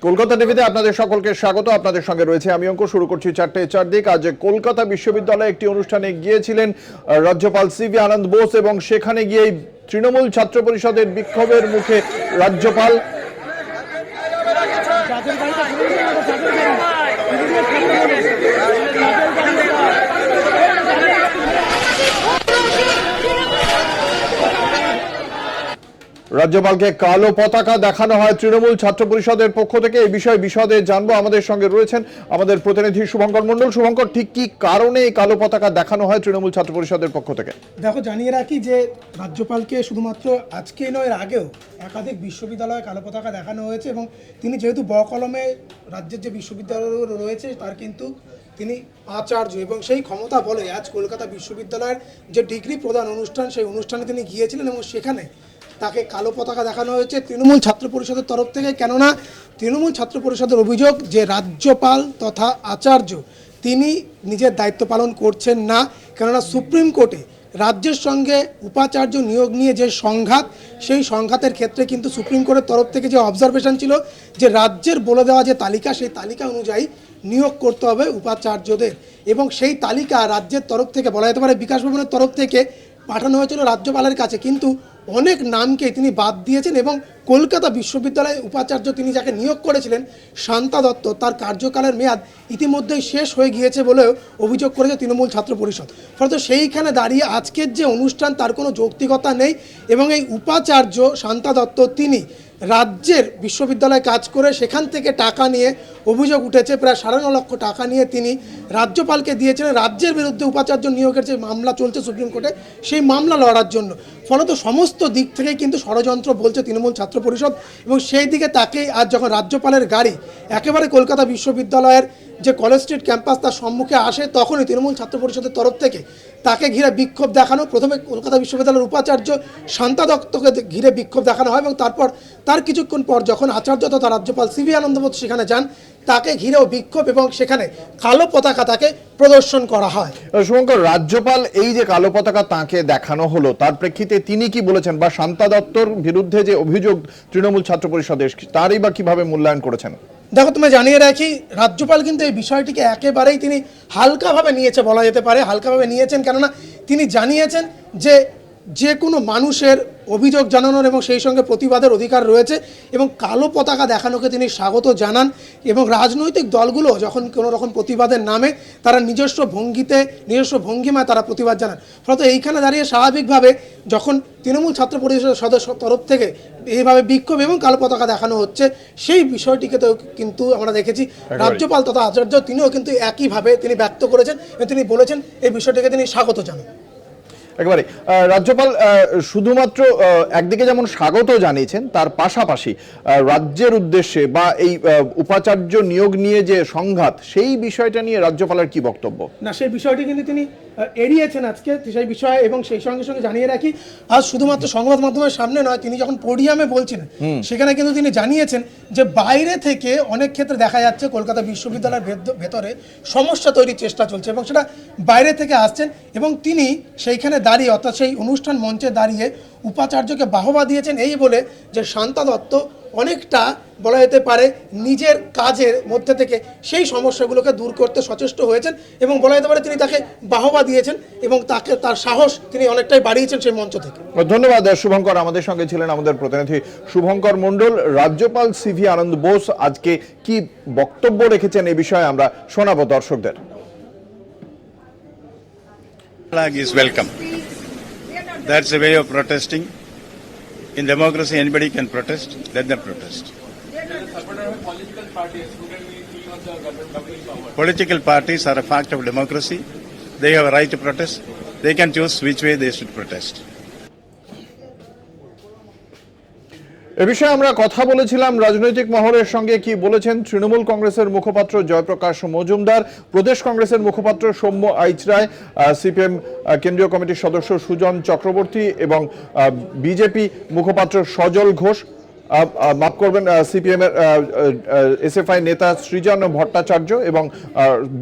কলকাতা টিভিতে আপনাদের সকলকে স্বাগত। আপনাদের সঙ্গে রয়েছে আমি অঙ্ক। শুরু করছি 4টে 4 দিক। আজ কলকাতা বিশ্ববিদ্যালয়ে একটি অনুষ্ঠানে গিয়েছিলেন রাজ্যপাল সিভি আনন্দ বোস এবং সেখানে গিয়ে তৃণমূল ছাত্র পরিষদের বিক্ষোভের মুখে রাজ্যপাল রাজ্যপালকে কালো পতাকা দেখানো হয় তৃণমূল ছাত্র পরিষদের পক্ষ থেকে। এই বিষয়ে বিশদে জানবো। আমাদের সঙ্গে রয়েছেন আমাদের প্রতিনিধি শুভঙ্কর মণ্ডল। শুভঙ্কর, ঠিক কি কারণে এই কালো পতাকা দেখানো হয় তৃণমূল ছাত্র পরিষদের পক্ষ থেকে? দেখো, জানিয়ে রাখি যে রাজ্যপালকে শুধুমাত্র আজকে নয়, এর আগেও একাধিক বিশ্ববিদ্যালয়ে কালো পতাকা দেখানো হয়েছে এবং তিনি যেহেতু বকলমে রাজ্যের যে বিশ্ববিদ্যালয় রয়েছে তার কিন্তু তিনি আচার্য এবং সেই ক্ষমতা বলে আজ কলকাতা বিশ্ববিদ্যালয়ের যে ডিগ্রি প্রদান অনুষ্ঠান, সেই অনুষ্ঠানে তিনি গিয়েছিলেন এবং সেখানে তাকে কালো পতাকা দেখানো হয়েছে তৃণমূল ছাত্র পরিষদের তরফ থেকে। কেননা তৃণমূল ছাত্র পরিষদের অভিযোগ যে রাজ্যপাল তথা আচার্য তিনি নিজের দায়িত্ব পালন করছেন না। কেননা সুপ্রিম কোর্টে রাজ্যের সঙ্গে উপাচার্য নিয়োগ নিয়ে যে সংঘাত, সেই সংঘাতের ক্ষেত্রে কিন্তু সুপ্রিম কোর্টের তরফ থেকে যে অবজারভেশন ছিল যে রাজ্যের বলে দেওয়া যে তালিকা, সেই তালিকা অনুযায়ী নিয়োগ করতে হবে উপাচার্যদের এবং সেই তালিকা রাজ্যের তরফ থেকে বলা যেতে পারে বিকাশ ভবনের তরফ থেকে পাঠানো হয়েছিল রাজ্যপালের কাছে, কিন্তু অনেক নামকে তিনি বাদ দিয়েছেন এবং কলকাতা বিশ্ববিদ্যালয়ের উপাচার্য তিনি যাকে নিয়োগ করেছিলেন শান্তা দত্ত, তার কার্যকালের মেয়াদ ইতিমধ্যেই শেষ হয়ে গিয়েছে বলেও অভিযোগ করেছে তৃণমূল ছাত্র পরিষদ। ফলত সেইখানে দাঁড়িয়ে আজকের যে অনুষ্ঠান তার কোনো যৌক্তিকতা নেই এবং এই উপাচার্য শান্তা দত্ত তিনি রাজ্যের বিশ্ববিদ্যালয়ে কাজ করে সেখান থেকে টাকা নিয়ে অভিযোগ উঠেছে প্রায় 9.5 লক্ষ টাকা নিয়ে তিনি রাজ্যপালকে দিয়েছিলেন রাজ্যের বিরুদ্ধে উপাচার্য নিয়োগের যে মামলা চলছে সুপ্রিম কোর্টে, সেই মামলা লড়ার জন্য। ফলত সমস্ত দিক থেকেই কিন্তু ষড়যন্ত্র বলছে তৃণমূল ছাত্র পরিষদ এবং সেই দিকে তাকেই আজ যখন রাজ্যপালের গাড়ি একেবারে কলকাতা বিশ্ববিদ্যালয়ের যে কলেজ স্ট্রিট ক্যাম্পাস তার সম্মুখে আসে, তখনই তৃণমূল ছাত্র পরিষদের তরফ থেকে তাকে ঘিরে বিক্ষোভ দেখানো, প্রথমে কলকাতা বিশ্ববিদ্যালয়ের উপাচার্য শান্তা দত্তকে ঘিরে বিক্ষোভ দেখানো হয় এবং তারপর তার কিছুক্ষণ পর যখন আচার্য তথা রাজ্যপাল সিভি আনন্দ বোস সেখানে যান, তাকে ঘিরেও বিক্ষোভ এবং সেখানে কালো পতাকা তাকে প্রদর্শন করা হয়। শুভঙ্কর, রাজ্যপাল এই যে কালো পতাকা তাকে দেখানো হলো তার প্রেক্ষিতে তিনি কি বলেছেন, বা শান্তা দত্তর বিরুদ্ধে যে অভিযোগ তৃণমূল ছাত্র পরিষদের তারই বা কিভাবে মূল্যায়ন করেছেন? দেখো, তুমি জানিয়ে রাখি রাজ্যপাল কিন্তু এই বিষয়টিকে একেবারেই তিনি হালকাভাবে নিয়েছে বলা যেতে পারে। হালকাভাবে নিয়েছেন কেননা তিনি জানিয়েছেন যে কোনো মানুষের অভিযোগ জানানোর এবং সেই সঙ্গে প্রতিবাদের অধিকার রয়েছে এবং কালো পতাকা দেখানোকে তিনি স্বাগত জানান এবং রাজনৈতিক দলগুলো যখন কোনো রকম প্রতিবাদের নামে তারা নিজস্ব ভঙ্গিমায় তারা প্রতিবাদ জানান। ফলত এইখানে দাঁড়িয়ে স্বাভাবিকভাবে যখন তৃণমূল ছাত্র পরিষদের সদস্য তরফ থেকে এইভাবে বিক্ষোভ এবং কালো পতাকা দেখানো হচ্ছে, সেই বিষয়টিকে তো কিন্তু আমরা দেখেছি রাজ্যপাল তথা আচার্য তিনিও কিন্তু একইভাবে তিনি ব্যক্ত করেছেন এবং তিনি বলেছেন এই বিষয়টিকে তিনি স্বাগত জানান। একেবারে রাজ্যপাল শুধুমাত্র একদিকে যেমন স্বাগত জানিয়েছেন, তার পাশাপাশি রাজ্যের উদ্দেশ্যে বা এই উপাচার্য নিয়োগ নিয়ে যে সংঘাত, সেই বিষয়টা নিয়ে রাজ্যপালের কি বক্তব্য? না, সেই বিষয়টি কিন্তু তিনি এড়িয়েছেন আজকে সেই বিষয়ে এবং সেই সঙ্গে সঙ্গে জানিয়ে রাখি আজ শুধুমাত্র সংবাদ মাধ্যমের সামনে নয়, তিনি যখন পোডিয়ামে বলছিলেন সেখানে কিন্তু তিনি জানিয়েছেন যে বাইরে থেকে অনেক ক্ষেত্রে দেখা যাচ্ছে কলকাতা বিশ্ববিদ্যালয়ের ভেতরে সমস্যা তৈরির চেষ্টা চলছে এবং সেটা বাইরে থেকে আসছেন এবং তিনি সেইখানে দাঁড়িয়ে অর্থাৎ সেই অনুষ্ঠান মঞ্চে দাঁড়িয়ে উপাচার্যকে বাহবা দিয়েছেন এই বলে যে শান্তা দত্ত অনেকটা বলা যেতে পারে নিজের কাজের মধ্যে থেকে সেই সমস্যাগুলোকে দূর করতে সচেষ্ট হয়েছেন এবং বলা যেতে পারে তিনি তাকে বাহবা দিয়েছেন এবং তাকে তার সাহস তিনি অনেকটাই বাড়িয়েছেন সেই মঞ্চ থেকে। ধন্যবাদ শুভঙ্কর। আমাদের সঙ্গে ছিলেন আমাদের প্রতিনিধি শুভঙ্কর মণ্ডল। রাজ্যপাল সিভি আনন্দ বোস আজকে কি বক্তব্য রেখেছেন এই বিষয়ে আমরা শোনাবো দর্শকদের। Flag is welcome. That's a way of protesting. In democracy, anybody can protest. Let them protest. Political parties are a fact of democracy. They have a right to protest. They can choose which way they should protest. এ বিষয়ে আমরা কথা বলেছিলাম রাজনৈতিক মহলের সঙ্গে। কি বলেছেন তৃণমূল কংগ্রেসের মুখপাত্র জয়প্রকাশ মজুমদার, প্রদেশ কংগ্রেসের মুখপাত্র সৌম্য আইচরায়, সিপিএম কেন্দ্রীয় কমিটির সদস্য সুজন চক্রবর্তী এবং বিজেপি মুখপাত্র সজল ঘোষ, মাফ করবেন, সিপিএম এর এসএফআই নেতা সৃজন ভট্টাচার্য এবং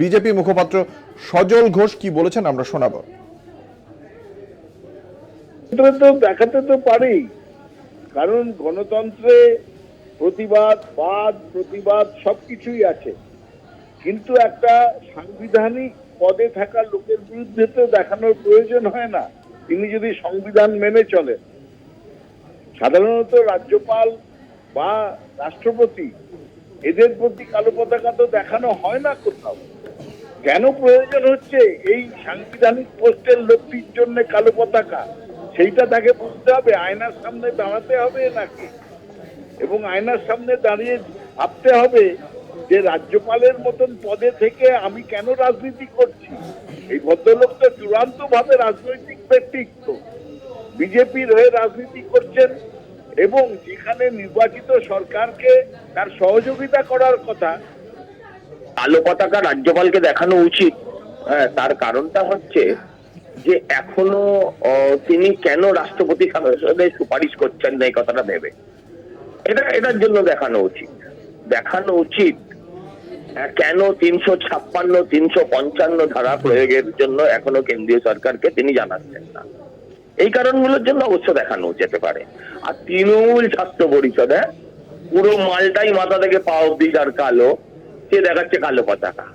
বিজেপি মুখপাত্র সজল ঘোষ কি বলেছেন আমরা শোনাবো। দেখাতে তো পারি, কারণ গণতন্ত্রে প্রতিবাদ সবকিছুই আছে, কিন্তু একটা সাংবিধানিক পদে থাকা লোকের বিরুদ্ধে তো দেখানোর প্রয়োজন হয় না তিনি যদি সংবিধান মেনে চলেন। সাধারণত রাজ্যপাল বা রাষ্ট্রপতি এদের প্রতি কালো পতাকা তো দেখানো হয় না কোথাও। কেন প্রয়োজন হচ্ছে এই সাংবিধানিক পোস্টের লোকটির জন্য কালো পতাকা, সেইটা তাকে বুঝতে হবে। আয়নার সামনে দাঁড়াতে হবে নাকি, এবং আয়নার সামনে দাঁড়িয়ে ভাবতে হবে যে রাজ্যপালের মতন পদে থেকে আমি কেন রাজনীতি করছি। এই ভদ্রলোক তো চূড়ান্ত ভাবে রাজনৈতিক ব্যক্তিত্ব, বিজেপির হয়ে রাজনীতি করছেন এবং যেখানে নির্বাচিত সরকারকে তার সহযোগিতা করার কথা। কালো পতাকা রাজ্যপালকে দেখানো উচিত। তার কারণটা হচ্ছে যে এখনো তিনি কেন রাষ্ট্রপতি সুপারিশ করছেন না এই কথাটা ভেবে এটার জন্য দেখানো উচিত কেন 356, 355 ধারা প্রয়োগের জন্য এখনো কেন্দ্রীয় সরকারকে তিনি জানাচ্ছেন না। এই কারণগুলোর জন্য অবশ্য দেখানো যেতে পারে। আর তৃণমূল ছাত্র পরিষদে পুরো মালটাই মাথা থেকে পা অব্দি যার কালো, সে দেখাচ্ছে কালো পতাকা।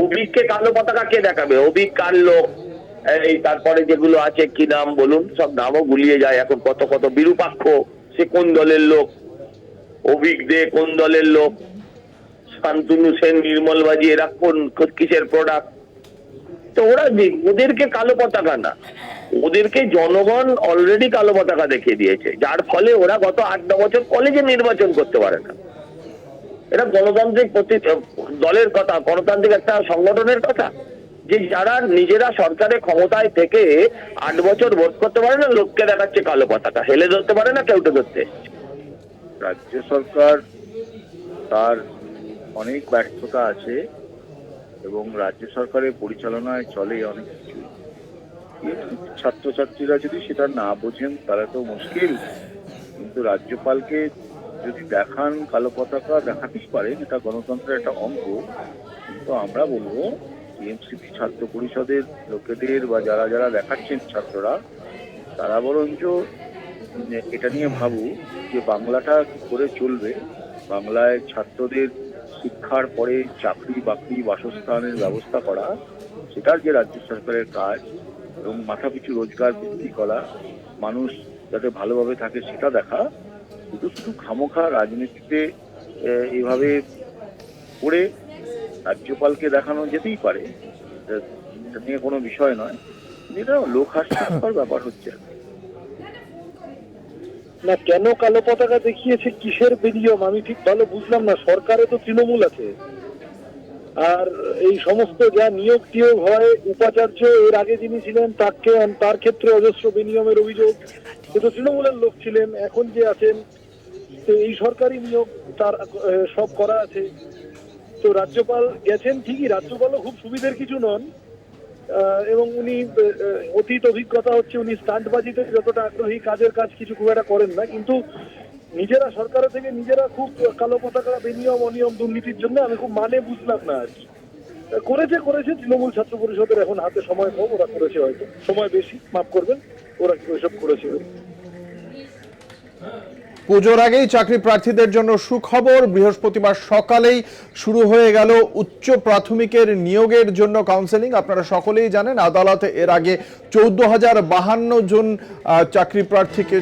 অভিককে কালো পতাকা কে দেখাবে? অভিক কার লোক? এই তারপরে যেগুলো আছে কি নাম বলুন, সব নামও গুলিয়ে যায় এখন। কত কত বিরূপাক্ষ, সে কোন দলের লোক? অভিক দে কোন দলের লোক? শান্তনু সেন, নির্মল বাজি, এরা কোন কিসের প্রোডাক্ট? তো ওদেরকে কালো পতাকা না, ওদেরকে জনগণ অলরেডি কালো পতাকা দেখিয়ে দিয়েছে, যার ফলে ওরা গত 8-9 বছর কলেজে নির্বাচন করতে পারে না। এটা গণতান্ত্রিক দলের কথা, গণতান্ত্রিক একটা সংগঠনের কথা, যে যারা নিজেরা সরকারে ক্ষমতায় থেকে 8 বছর ভোট করতে পারে না, লোককে দেখাচ্ছে কালো পতাকা, হেলে ধরতে পারে না, কেউটে ধরতে। রাজ্য সরকার তার অনেক ব্যর্থতা আছে এবং রাজ্য সরকারের পরিচালনায় চলে অনেক কিছু। ছাত্রছাত্রীরা যদি সেটা না বোঝেন তাহলে তো মুশকিল। কিন্তু রাজ্যপালকে যদি দেখান কালো পতাকা, দেখাতেই পারেন, এটা গণতন্ত্রের একটা অঙ্গ। কিন্তু আমরা বলবো টিএমসিপি ছাত্র পরিষদের লোকেদের বা যারা যারা দেখাচ্ছেন ছাত্ররা, তারা বরঞ্চ এটা নিয়ে ভাবুক যে বাংলাটা কি করে চলবে। বাংলায় ছাত্রদের শিক্ষার পরে চাকরি বাকরি বাসস্থানের ব্যবস্থা করা, সেটার যে রাজ্য সরকারের কাজ, এবং মাথাপিছু রোজগার বৃদ্ধি করা, মানুষ যাতে ভালোভাবে থাকে সেটা দেখা। শুধু খামোখা রাজনীতিতে এইভাবে করে রাজ্যপালকে দেখানো যেতেই পারে, এটা নিয়ে কোনো বিষয় নয়। এটা লোক হাস্যকর ব্যাপার হচ্ছে না। কেন কালো পতাকা দেখিয়েছে, কিসের বিনিয়ম, আমি ঠিক ভালো বুঝলাম না। সরকারে তো তৃণমূল আছে, আর এই সমস্ত যা নিয়োগ টিয়োগ হয়, উপাচার্য এর আগে যিনি ছিলেন তার ক্ষেত্রে অজস্র বিনিয়মের অভিযোগ, কিন্তু তৃণমূলের লোক ছিলেন। এখন যে আছেন, তো এই সরকারি নিয়োগ তার সব করা আছে। তো রাজ্যপাল গেছেন ঠিকই, রাজ্যপালও খুব সুবিধের কিছু নন, এবং উনি অতীত অভিজ্ঞতা হচ্ছে উনি স্টান্টবাজিতে যতটা আগ্রহী, কাজের কাজ কিছু খুব একটা করেন না। কিন্তু নিজেরা সরকার থেকে নিজেরা খুব কালো পতাকা বিনিয়ম অনিয়ম দুর্নীতির জন্য আমি খুব বুঝলাম না আর কি। করেছে তৃণমূল ছাত্র পরিষদের এখন হাতে সময় কম, ওরা করেছে, হয়তো সময় বেশি, মাফ করবেন, ওরা ওইসব করেছে। পুজোর আগেই চাকরি প্রার্থীদের জন্য সুখবর। বৃহস্পতিবার সকালেই শুরু হয়ে গেল উচ্চ প্রাথমিকের নিয়োগের জন্য কাউন্সেলিং। আপনারা সকলেই জানেন আদালতে এর আগে 14,052 জন চাকরি প্রার্থীকে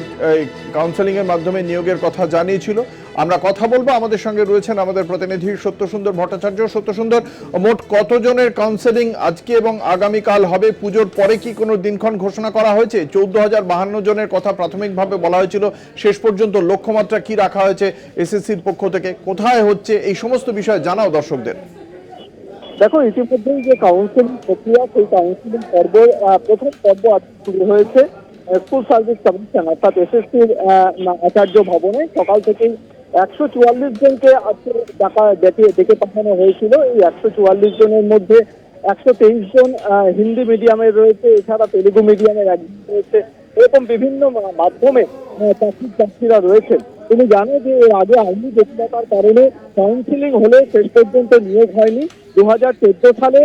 কাউন্সেলিং এর মাধ্যমে নিয়োগের কথা জানিয়েছিল। আমরা কথা বলবো, আমাদের সঙ্গে রয়েছেন আমাদের প্রতিনিধি সত্যসুন্দর ভট্টাচার্য। সত্যসুন্দর, মোট কতজনের কাউন্সেলিং আজকে এবং আগামীকাল হবে? পুজোর পরে কি কোনো দিনক্ষণ ঘোষণা করা হয়েছে? 14,052 জনের কথা প্রাথমিকভাবে বলা হয়েছিল, শেষ পর্যন্ত লক্ষ্যমাত্রা কি রাখা হয়েছে এসএসসির পক্ষ থেকে? কোথায় হচ্ছে এই সমস্ত বিষয় জানাও দর্শকদের। দেখো, ইতিমধ্যেই যে কাউন্সিলিং প্রক্রিয়া, সেই কাউন্সিলিং প্রথম পর্ব আজ শুরু হয়েছে স্কুল সার্ভিস কমিশন অর্থাৎ এসএসসির আচার্য ভবনে। সকাল থেকেই 144 জনকে আজকে ডেকে পাঠানো হয়েছিল। এই 144 জনের মধ্যে 123 জন হিন্দি মিডিয়ামের রয়েছে, এছাড়া তেলুগু মিডিয়ামের একজন রয়েছে, এরকম বিভিন্ন মাধ্যমে চাকরিপ্রার্থীরা রয়েছেন। তুমি জানো যে এর আগে আইনি জটিলতার কারণে কাউন্সিলিং হলে শেষ পর্যন্ত নিয়োগ হয়নি। 2014 সালে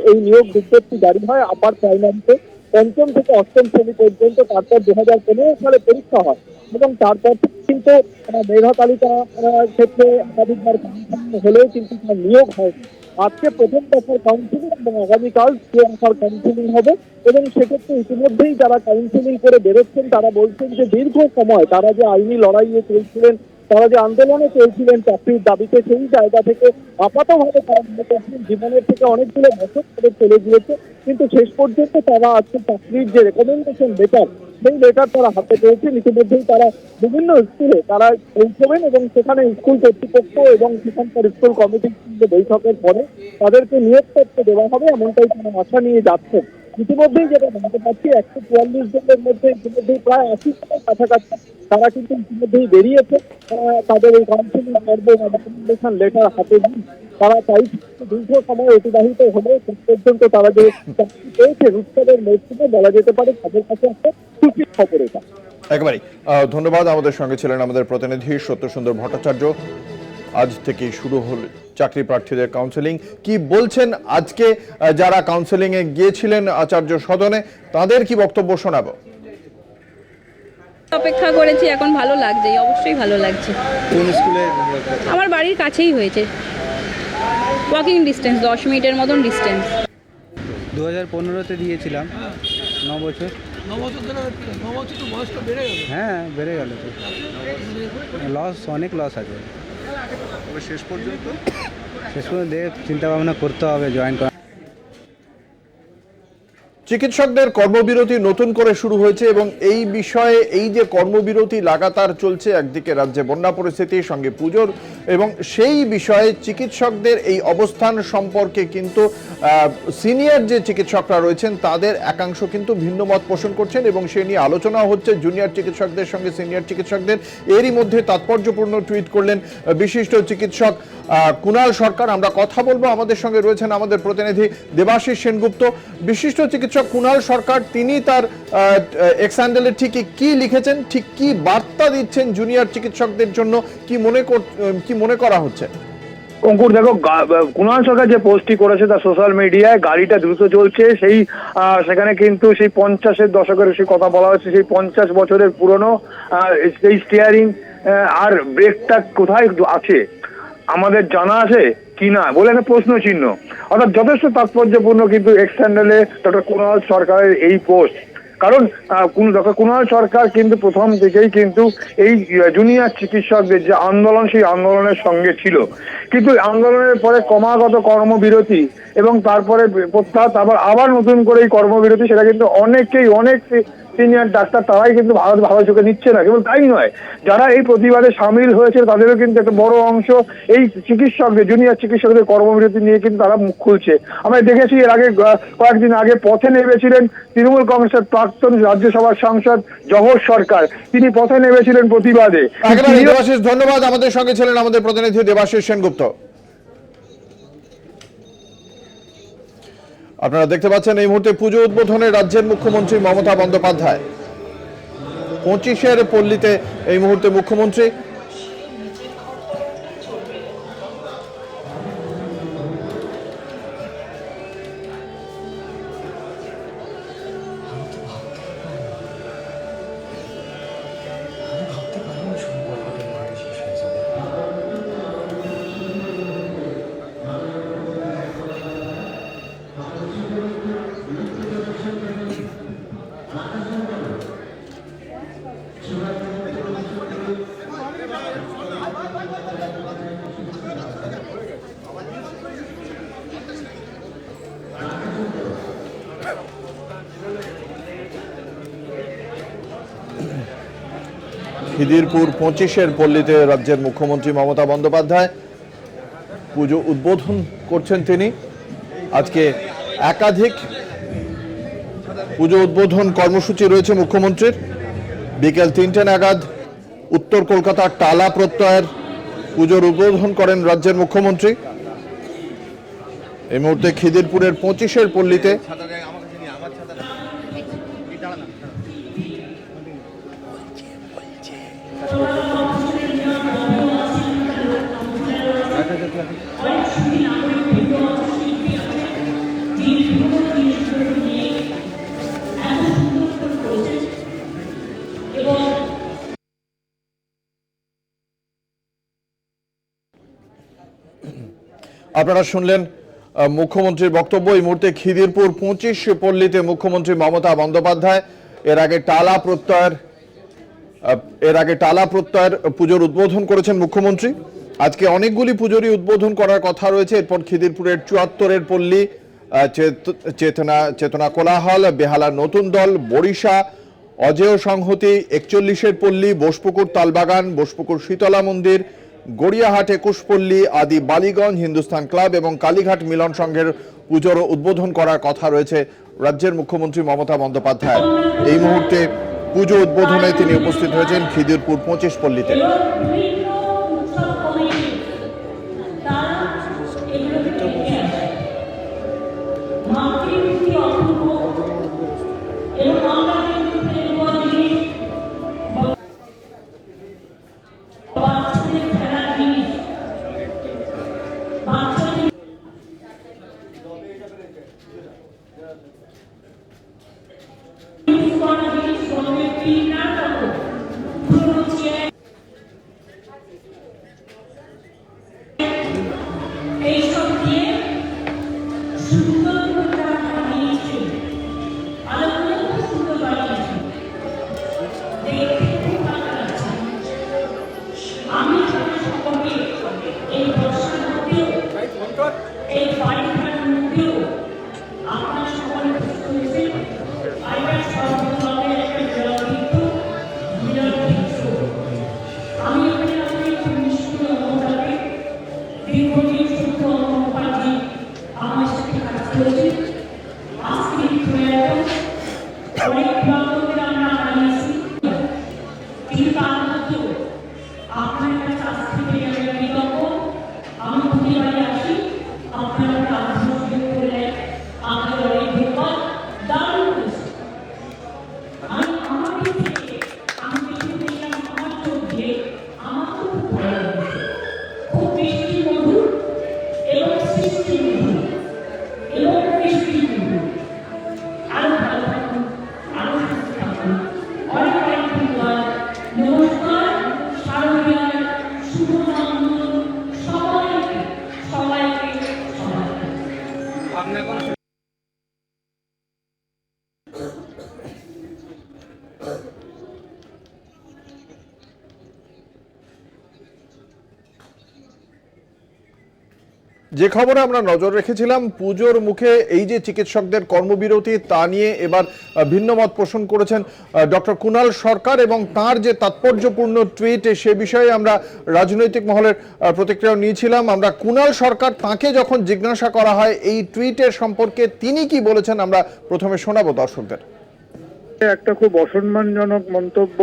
এই নিয়োগ বিজ্ঞপ্তি জারি হয় আপার প্রাইমারিতে, 5ম থেকে 8ম শ্রেণী পর্যন্ত। তারপর 2015 সালে পরীক্ষা হয় এবং তারপর কিন্তু মেধা তালিকা ক্ষেত্রে একাধিকবার হলেও কিন্তু তার নিয়োগ হয়নি। আজকে প্রথম দফার কাউন্সিলিং এবং আগামীকাল কাউন্সিলিং হবে এবং সেক্ষেত্রে ইতিমধ্যেই যারা কাউন্সিলিং করে বেরোচ্ছেন তারা বলছেন যে দীর্ঘ সময় তারা যে আইনি লড়াইয়ে চলছিলেন, তারা যে আন্দোলনে চলছিলেন চাকরির দাবিতে, সেই জায়গা থেকে আপাতভাবে তারা মনে করছেন জীবনের থেকে অনেকগুলো বছর ধরে চলে গিয়েছে, কিন্তু শেষ পর্যন্ত তারা আজকে চাকরির যে রেকমেন্ডেশন লেটার, সেই লেটার তারা হাতে পেয়েছেন। ইতিমধ্যেই তারা বিভিন্ন স্কুলে তারা পৌঁছবেন এবং সেখানে স্কুল কর্তৃপক্ষ এবং সেখানকার স্কুল কমিটির সঙ্গে বৈঠকের পরে তাদেরকে নিয়োগপত্র দেওয়া হবে, এমনটাই তারা আশা নিয়ে যাচ্ছেন। ইতিমধ্যেই যেটা জানতে পারছি 144 জনের মধ্যে ইতিমধ্যেই প্রায় 80 জনের কাছাকাছি তারা কিন্তু ইতিমধ্যেই বেরিয়েছে তাদের এই কাউন্সিলিং পর্ব বা রেকমেন্ডেশন লেটার হাতে নিয়ে। তারা চাইছে দীর্ঘ সময় অতিবাহিত হলে শেষ পর্যন্ত তারা যে চাকরি পেয়েছে উৎসবের মৌসুমে বলা যেতে পারে তাদের কাছে একটা খুশির খবর এটা। একেবারেই ধন্যবাদ। আমাদের সঙ্গে ছিলেন আমাদের প্রতিনিধি সত্যসুন্দর ভট্টাচার্য। আজ থেকেই শুরু হল চাকরি প্রার্থীদের কাউন্সেলিং। কি বলছেন আজকে যারা কাউন্সেলিং এ গিয়েছিলেন আচার্য সদনে, তাদের কি বক্তব্য শোনাবো? অপেক্ষা করেছি, এখন ভালো লাগছে, অবশ্যই ভালো লাগছে। কোন স্কুলে? আমার বাড়ির কাছেই হয়েছে, ওয়াকিং ডিস্টেন্স, 10 মিনিটের মতন ডিস্টেন্স। 2015-তে দিয়েছিলাম, 9 বছর। 9 বছর ধরে 9 বছর তো বয়সটা বেড়ে গেল। হ্যাঁ, বেড়ে গেল তো, লস, অনেক লস আছে। শেষ পর্যন্ত চিন্তা ভাবনা করতে হবে জয়েন করা। চিকিৎসকদের কর্মবিরতি নতুন করে শুরু হয়েছে এবং এই বিষয়ে এই যে কর্মবিরতি লাগাতার চলছে, একদিকে রাজ্যে বন্যা পরিস্থিতির সঙ্গে পুজোর, এবং সেই বিষয়ে চিকিৎসকদের এই অবস্থান সম্পর্কে কিন্তু সিনিয়র যে চিকিৎসকরা রয়েছেন তাদের একাংশ কিন্তু ভিন্ন মত পোষণ করছেন এবং সে নিয়ে আলোচনা হচ্ছে জুনিয়র চিকিৎসকদের সঙ্গে সিনিয়র চিকিৎসকদের। এরই মধ্যে তাৎপর্যপূর্ণ টুইট করলেন বিশিষ্ট চিকিৎসক কুণাল সরকার। আমরা কথা বলবো, আমাদের সঙ্গে রয়েছেন আমাদের প্রতিনিধি দেবাশিস সেনগুপ্ত। বিশিষ্ট চিকিৎসক কুণাল সরকার তিনি তার এক্স হ্যান্ডেলে ঠিক কি লিখেছেন, ঠিক কি বার্তা দিচ্ছেন জুনিয়র চিকিৎসকদের জন্য, কি মনে করা হচ্ছে? অঙ্কুর, দেখো, কুণাল সরকার যে পোস্টটি করেছে তার সোশ্যাল মিডিয়ায় গাড়িটা দ্রুত চলছে, সেখানে কিন্তু সেই 50-এর দশকের সেই কথা বলা হচ্ছে, সেই 50 বছরের পুরনো সেই স্টিয়ারিং আর ব্রেকটা কোথায় আছে আমাদের জানা আছে কিনা বলে একটা প্রশ্ন চিহ্ন। অর্থাৎ যথেষ্ট তাৎপর্যপূর্ণ কিন্তু এক্স হ্যান্ডেলে ডক্টর কুণাল সরকারের এই পোস্ট। কারণ ডক্টর কুণাল সরকার কিন্তু প্রথম থেকেই কিন্তু এই জুনিয়র চিকিৎসকদের যে আন্দোলন, সেই আন্দোলনের সঙ্গে ছিল, কিন্তু আন্দোলনের পরে ক্রমাগত কর্মবিরতি এবং তারপরে প্রত্যাহার, তারপর আবার নতুন করে এই কর্মবিরতি, সেটা কিন্তু অনেক সিনিয়র ডাক্তার তারাই কিন্তু ভালো চোখে নিচ্ছে না। কেবল তাই নয়, যারা এই প্রতিবাদে সামিল হয়েছে তাদেরও কিন্তু একটা বড় অংশ এই চিকিৎসকদের, জুনিয়র চিকিৎসকদের কর্মবিরতি নিয়ে কিন্তু তারা মুখ খুলছে। আমরা দেখেছি এর আগে কয়েকদিন আগে পথে নেমেছিলেন তৃণমূল কংগ্রেসের প্রাক্তন রাজ্যসভার সাংসদ জহর সরকার, তিনি পথে নেমেছিলেন প্রতিবাদে। দেবাশিস, ধন্যবাদ। আমাদের সঙ্গে ছিলেন আমাদের প্রতিনিধি দেবাশিস সেনগুপ্ত। আপনারা দেখতে পাচ্ছেন এই মুহূর্তে পুজো উদ্বোধনে রাজ্যের মুখ্যমন্ত্রী মমতা বন্দ্যোপাধ্যায়। 25-এর পল্লীতে এই মুহূর্তে মুখ্যমন্ত্রী। খিদিরপুর 25-এর পল্লীতে রাজ্যের মুখ্যমন্ত্রী মমতা বন্দ্যোপাধ্যায় পুজো উদ্বোধন করছেন তিনি। আজকে একাধিক পুজো উদ্বোধন কর্মসূচি রয়েছে মুখ্যমন্ত্রীর। বিকেল 3টে নাগাদ উত্তর কলকাতার টালা প্রত্যয়ের পুজোর উদ্বোধন করেন রাজ্যের মুখ্যমন্ত্রী। এই মুহূর্তে খিদিরপুরের 25-এর পল্লীতে আপনারা শুনলেন মুখ্যমন্ত্রীর বক্তব্য। এই মুহূর্তে খিদিরপুর 25 পল্লীতে মুখ্যমন্ত্রী মমতা বন্দ্যোপাধ্যায় এর আগে টালা প্রত্যয়ের পুজোর উদ্বোধন করেছেন মুখ্যমন্ত্রী। আজকে অনেকগুলি পুজোরই উদ্বোধন করার কথা রয়েছে। এরপর খিদিরপুরের 74 পল্লী, চেতনা কোলাহল, বেহালার নতুন দল, বরিশা, অজেয় সংহতি, 41 পল্লী, বোসপুকুর তালবাগান, বোসপুকুর শীতলা মন্দির, গড়িয়াহাট 21 পল্লী, আদি বালিগঞ্জ, হিন্দুস্তান ক্লাব এবং কালীঘাট মিলন সংঘের পুজোর উদ্বোধন করার কথা রয়েছে রাজ্যের মুখ্যমন্ত্রী মমতা বন্দ্যোপাধ্যায়। এই মুহূর্তে পুজো উদ্বোধনে তিনি উপস্থিত হয়েছেন খিদিরপুর 25 পল্লীতে। যে খবরে আমরা নজর রেখেছিলাম, পুজোর মুখে এই যে চিকিৎসকদের কর্মবিরতি, তা নিয়ে এবার ভিন্ন মত পোষণ করেছেন ডক্টর কুণাল সরকার এবং তার যে তাৎপর্যপূর্ণ টুইট, সে বিষয়ে আমরা রাজনৈতিক মহলের প্রতিক্রিয়া নিয়েছিলাম। আমরা কুণাল সরকার, তাকে যখন জিজ্ঞাসা করা হয় এই টুইটের সম্পর্কে তিনি কি বলেছেন, আমরা প্রথমে শোনাবো দর্শকদের। একটা খুব অসম্মানজনক মন্তব্য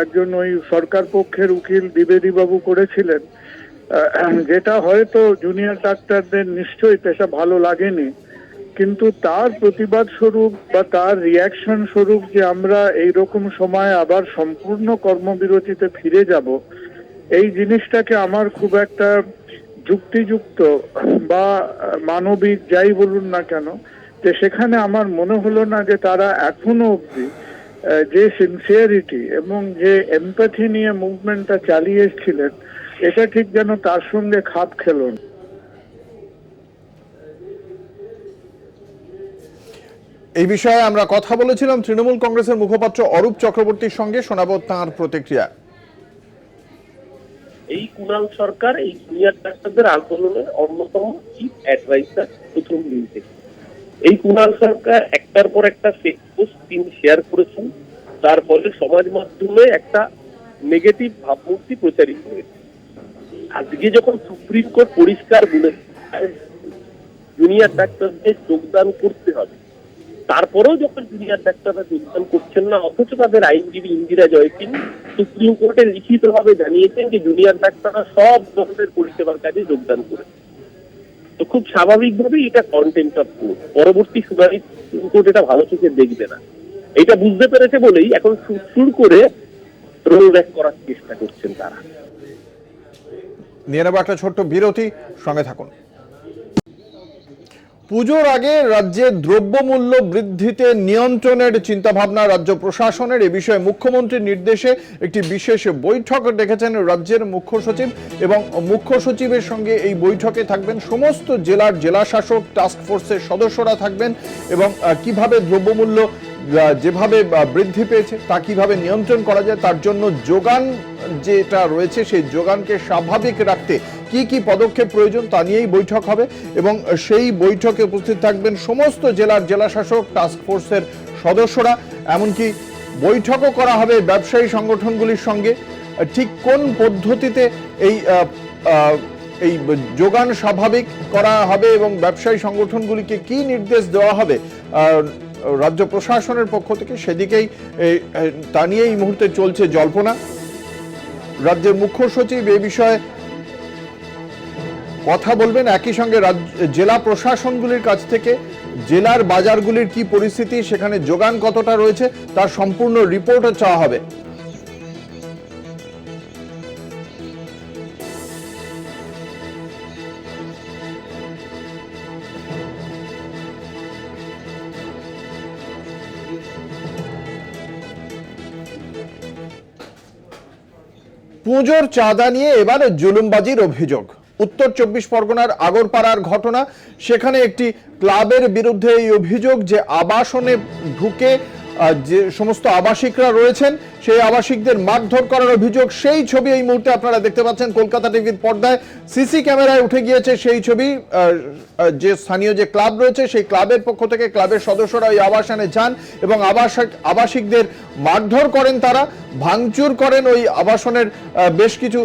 একজন ওই সরকার পক্ষের উকিল দ্বিবেদী বাবু করেছিলেন, যেটা হয়তো জুনিয়র ডাক্তারদের নিশ্চয়ই পেশা ভালো লাগেনি, কিন্তু তার প্রতিবাদ স্বরূপ বা তার রিয়াকশন স্বরূপ যে আমরা এইরকম সময় আবার সম্পূর্ণ কর্মবিরতিতে ফিরে যাব, এই জিনিসটাকে আমার খুব একটা যুক্তিযুক্ত বা মানবিক যাই বলুন না কেন, যে সেখানে আমার মনে হলো না যে তারা এখনো অবধি যে সিনসিয়ারিটি এবং যে এমপ্যাথি নিয়ে মুভমেন্টটা চালিয়ে এসেছিলেন, এটা ঠিক যেন তার সঙ্গে খাপ খেল না। এই বিষয়ে আমরা কথা বলেছিলাম তৃণমূল কংগ্রেসের মুখপাত্র অরূপ চক্রবর্তীর সঙ্গে, শোনাবো তাঁর প্রতিক্রিয়া। এই কুণাল সরকার এই জুনিয়র ডাক্তারদের আন্দোলনের অন্যতম চিফ অ্যাডভাইসার প্রথম দিন থেকে। এই কুণাল সরকার একটার পর একটা ফেক পোস্ট তিনি শেয়ার করেছেন, তার ফলে সমাজ মাধ্যমে একটা নেগেটিভ ভাবমূর্তি প্রচারিত হয়েছে। আজকে যখন সুপ্রিম কোর্ট পরিষ্কার বলেছে জুনিয়র ডাক্তারদের যোগদান করতে হবে, তারপরেও যখন জুনিয়র ডাক্তাররা যোগদান করছেন না, অথচ তাদের আইনজীবী ইন্দিরা জয়সিং সুপ্রিম কোর্টে লিখিতভাবে জানিয়েছেন যে জুনিয়র ডাক্তাররা সব ধরনের পরিষেবার কাজে যোগদান করেছে, তো খুব স্বাভাবিকভাবেই এটা কন্টেম্প্ট অফ কোর্ট। পরবর্তী শুনানি সুপ্রিম কোর্ট এটা ভালো চোখে দেখবে না, এটা বুঝতে পেরেছে বলেই এখন সুর করে রোল ব্যাক করার চেষ্টা করছেন তারা। নিয়ে নেব একটা ছোট্ট বিরতি, সঙ্গে থাকুন। পুজোর আগে রাজ্যে দ্রব্যমূল্য বৃদ্ধিতে নিয়ন্ত্রণের চিন্তাভাবনা রাজ্য প্রশাসনের। এ বিষয়ে মুখ্যমন্ত্রীর নির্দেশে একটি বিশেষ বৈঠক ডেকেছেন রাজ্যের মুখ্য সচিব, এবং মুখ্য সচিবের সঙ্গে এই বৈঠকে থাকবেন সমস্ত জেলার জেলাশাসক, টাস্ক ফোর্সের সদস্যরা থাকবেন, এবং কিভাবে দ্রব্যমূল্য যেভাবে বৃদ্ধি পেয়েছে তা কিভাবে নিয়ন্ত্রণ করা যায়, তার জন্য যোগান যেটা রয়েছে সেই যোগানকে স্বাভাবিক রাখতে কি কি পদক্ষেপ প্রয়োজন তা নিয়েই বৈঠক হবে। এবং সেই বৈঠকে উপস্থিত থাকবেন সমস্ত জেলার জেলাশাসক, টাস্ক ফোর্সের সদস্যরা। এমনকি বৈঠকও করা হবে ব্যবসায়ী সংগঠনগুলির সঙ্গে, ঠিক কোন পদ্ধতিতে এই যোগান স্বাভাবিক করা হবে এবং ব্যবসায়ী সংগঠনগুলিকে কি নির্দেশ দেওয়া হবে রাজ্য প্রশাসনের পক্ষ থেকে, সেদিকেই তা নিয়ে এই মুহূর্তে চলছে জল্পনা। রাজ্যের মুখ্য সচিব এই বিষয়ে কথা বলবেন, একই সঙ্গে জেলা প্রশাসনগুলির কাছ থেকে জেলার বাজারগুলির কি পরিস্থিতি, সেখানে যোগান কতটা রয়েছে তার সম্পূর্ণ রিপোর্টও চাওয়া হবে। পুজোর চাঁদা নিয়ে এবার জুলুমবাজির অভিযোগ। উত্তর 24 পরগনার আগরপাড়ার ঘটনা, সেখানে একটি ক্লাবের বিরুদ্ধে এই অভিযোগ যে আবাসনে ঢুকে যে সমস্ত আবাসিকরা রয়েছেন সেই আবাসিকদের মারধর করার অভিযোগ। সেই ছবি এই মুহূর্তে আপনারা দেখতে পাচ্ছেন কলকাতা টিভির পর্দায়, সিসি ক্যামেরায় উঠে গিয়েছে সেই ছবি। যে স্থানীয় যে ক্লাব রয়েছে সেই ক্লাবের পক্ষ থেকে ক্লাবের সদস্যরা ওই আবাসনে যান এবং আবাসিকদের মারধর করেন, তারা ভাঙচুর করেন ওই আবাসনের বেশ কিছু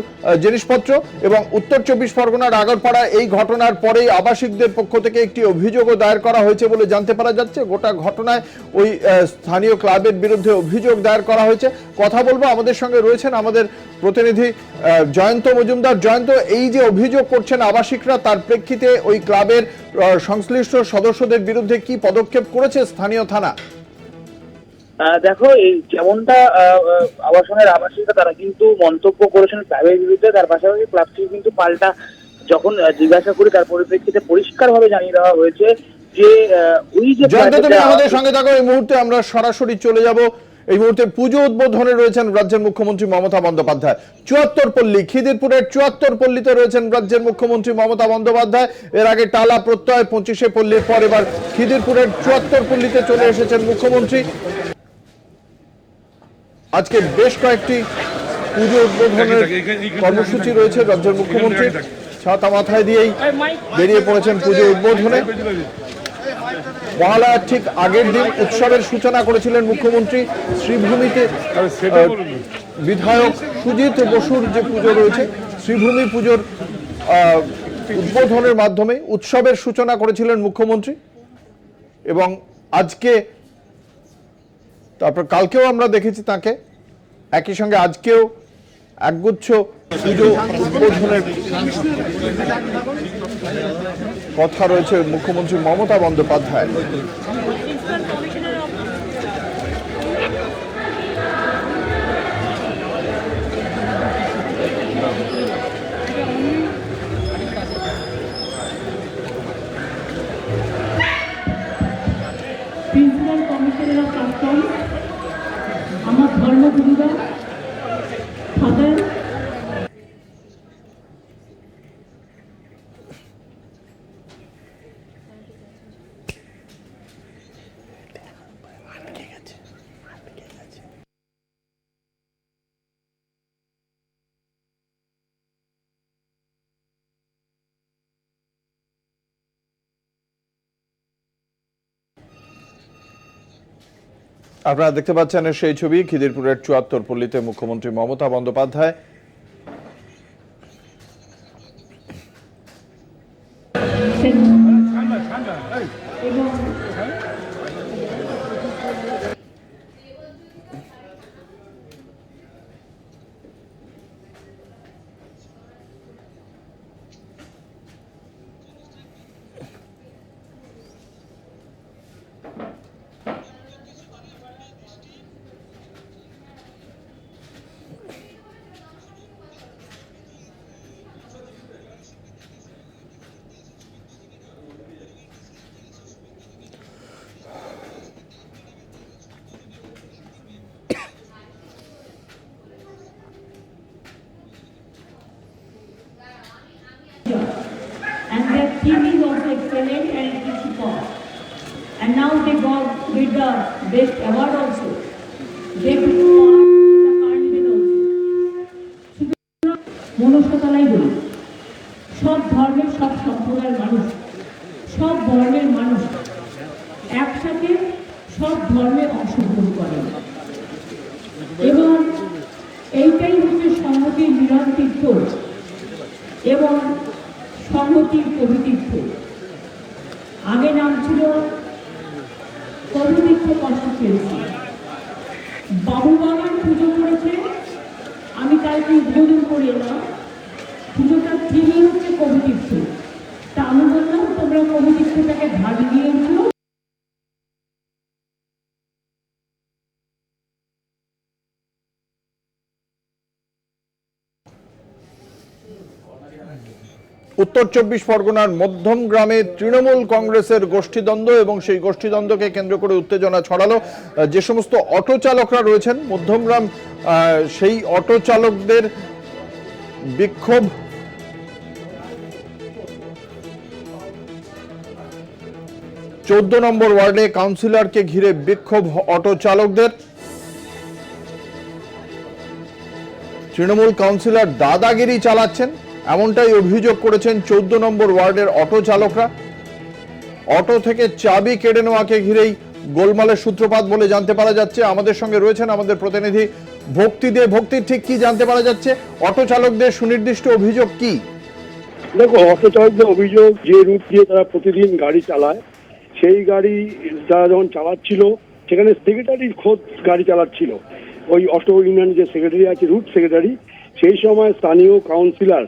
জিনিসপত্র। এবং উত্তর 24 পরগনার আগরপাড়া এই ঘটনার পরেই আবাসিকদের পক্ষ থেকে একটি অভিযোগও দায়ের করা হয়েছে বলে জানতে পারা যাচ্ছে। গোটা ঘটনায় ওই স্থানীয় ক্লাবের বিরুদ্ধে অভিযোগ দায়ের করা হয়েছে। কথা বলবো, আমাদের সঙ্গে রয়েছেন আমাদের প্রতিনিধি জয়ন্ত মজুমদার। জয়ন্ত, এই যে অভিযোগ করছেন আবাসিকরা, তার প্রেক্ষিতে ওই ক্লাবের সংশ্লিষ্ট সদস্যদের বিরুদ্ধে কি পদক্ষেপ করেছে স্থানীয় থানা? দেখো, এই যেমনটা আবাসনের আবাসিকরা তারা কিন্তু মন্তব্য করেছেন ক্লাবের বিরুদ্ধে, তার পাশাপাশি ক্লাবটি কিন্তু পাল্টা যখন জিজ্ঞাসা করি তার পরিপ্রেক্ষিতে পরিষ্কারভাবে জানিয়ে দেওয়া হয়েছে যে ওই যে আমাদের সঙ্গে থাকো। এই মুহূর্তে আমরা সরাসরি চলে যাব, এই মুহূর্তে পুজো উদ্বোধনে রয়েছেন রাজ্যের মুখ্যমন্ত্রী মমতা বন্দ্যোপাধ্যায়। 74 পল্লী, খিদিরপুরের 74 পল্লীতে রয়েছেন রাজ্যের মুখ্যমন্ত্রী মমতা বন্দ্যোপাধ্যায়। এর আগে টালা প্রত্যয় 25 পল্লীর পর এবার খিদিরপুরের 74 পল্লীতে চলে এসেছেন মুখ্যমন্ত্রী। আজকে বেশ কয়েকটি পুজো উদ্বোধনের কর্মসূচি রয়েছে রাজ্যের মুখ্যমন্ত্রী। ছাতা মাথায় দিয়েই বেরিয়ে পড়েছেন পুজো উদ্বোধনে। মহালয়ার ঠিক আগের দিন উৎসবের সূচনা করেছিলেন মুখ্যমন্ত্রী। শ্রীভূমিতে বিধায়ক সুজিত বসুর যে পুজো রয়েছে, শ্রীভূমি পুজোর উদ্বোধনের মাধ্যমে উৎসবের সূচনা করেছিলেন মুখ্যমন্ত্রী। এবং আজকে, তারপর কালকেও আমরা দেখেছি তাকে, একই সঙ্গে আজকেও একগুচ্ছ পুজো উদ্বোধনের কথা রয়েছে মুখ্যমন্ত্রী Mamata Bandyopadhyay. Principal commissioner of customs, আমার ধর্মগুরুরা, ফাদার, আপনারা দেখতে পাচ্ছেন সেই ছবি, খিদিরপুরের 74 পল্লীতে মুখ্যমন্ত্রী মমতা বন্দ্যোপাধ্যায়। এবং team is also excellent and it is superb. And now they got with the best award also. They took part in the carnival also. মনস্বতালাই বলি, সব ধর্মের সব সম্প্রদায়ের মানুষ, সব বর্ণের মানুষ একসাথে সব ধর্মে অংশগ্রহণ করেন এবং এইটাই হচ্ছে সংহতির মিলন তীর্থ এবং সংহতির কবিতীর্থ। আগে নাম ছিল কবিতীর্থ কনস্টিটিউয়েন্সি। বাবুবাগান পুজো করেছে, আমি কালকে উদ্বোধন করে এলাম। পুজোটার থিমই হচ্ছে কবিতীর্থ। তা আমি বললাম তোমরা কবিতীর্থটাকে ধার দিয়ে দিও। উত্তর 24 পরগনার মধ্যম গ্রামে তৃণমূল কংগ্রেসের গোষ্ঠীদ্বন্দ্ব এবং সেই গোষ্ঠীদ্বন্দ্বকে কেন্দ্র করে উত্তেজনা ছড়ালো। যে সমস্ত অটো চালকরা রয়েছেন মধ্যমগ্রাম, সেই অটো চালকদের বিক্ষোভ। চৌদ্দ নম্বর ওয়ার্ডে কাউন্সিলরকে ঘিরে বিক্ষোভ অটো চালকদের। তৃণমূল কাউন্সিলর দাদাগিরি চালাচ্ছেন এমনটাই অভিযোগ করেছেন 14 নম্বর ওয়ার্ডের অটো চালকরা। অটো থেকে চাবি কেড়ে নেওয়াকে ঘিরেই গোলমালের সূত্রপাত বলে জানতে পারা যাচ্ছে। আমাদের সঙ্গে রয়েছেন আমাদের প্রতিনিধি ভক্তি দে। ভক্তি, ঠিক কি জানতে পারা যাচ্ছে? অটো চালকদের সুনির্দিষ্ট অভিযোগ কি? দেখো, অটো চালকদের অভিযোগ, যে রুট দিয়ে তারা প্রতিদিন গাড়ি চালায়, সেই গাড়ি যারা যখন চালাচ্ছিল সেখানে সেক্রেটারি খোদ গাড়ি চালাচ্ছিল। ওই অটো ইউনিয়ন যে সেক্রেটারি আছে, রুট সেক্রেটারি, সেই সময় স্থানীয় কাউন্সিলর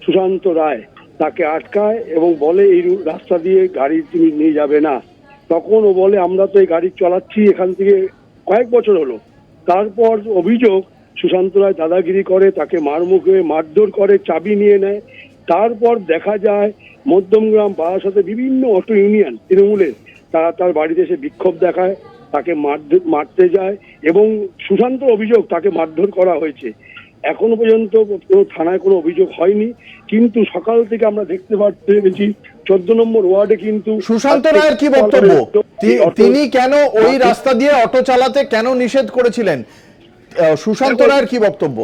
সুশান্ত রায় তাকে আটকায় এবং বলে এই রাস্তা দিয়ে গাড়ি তুমি নিয়ে যাবে না। তখন ও বলে আমরা তো এই গাড়ি চালাচ্ছি এখান থেকে কয়েক বছর হলো। তারপর অভিযোগ সুশান্ত রায় দাদাগিরি করে, তাকে মারমুখে মারধর করে, চাবি নিয়ে নেয়। তারপর দেখা যায় মধ্যমগ্রাম বারাসাতে বিভিন্ন অটো ইউনিয়ন তৃণমূলের তারা তার বাড়িতে এসে বিক্ষোভ দেখায়, তাকে মারতে যায় এবং সুশান্তর অভিযোগ তাকে মারধর করা হয়েছে। এখনো পর্যন্ত কোনো থানায় কোনো অভিযোগ হয়নি, কিন্তু সকাল থেকে আমরা দেখতে পেয়েছি 14 নম্বর ওয়ার্ডে কিন্তু সুশান্ত রায়ের কি বক্তব্য? তিনি কেন ওই রাস্তা দিয়ে অটো চালাতে কেন নিষেধ করেছিলেন? সুশান্ত রায়ের কি বক্তব্য?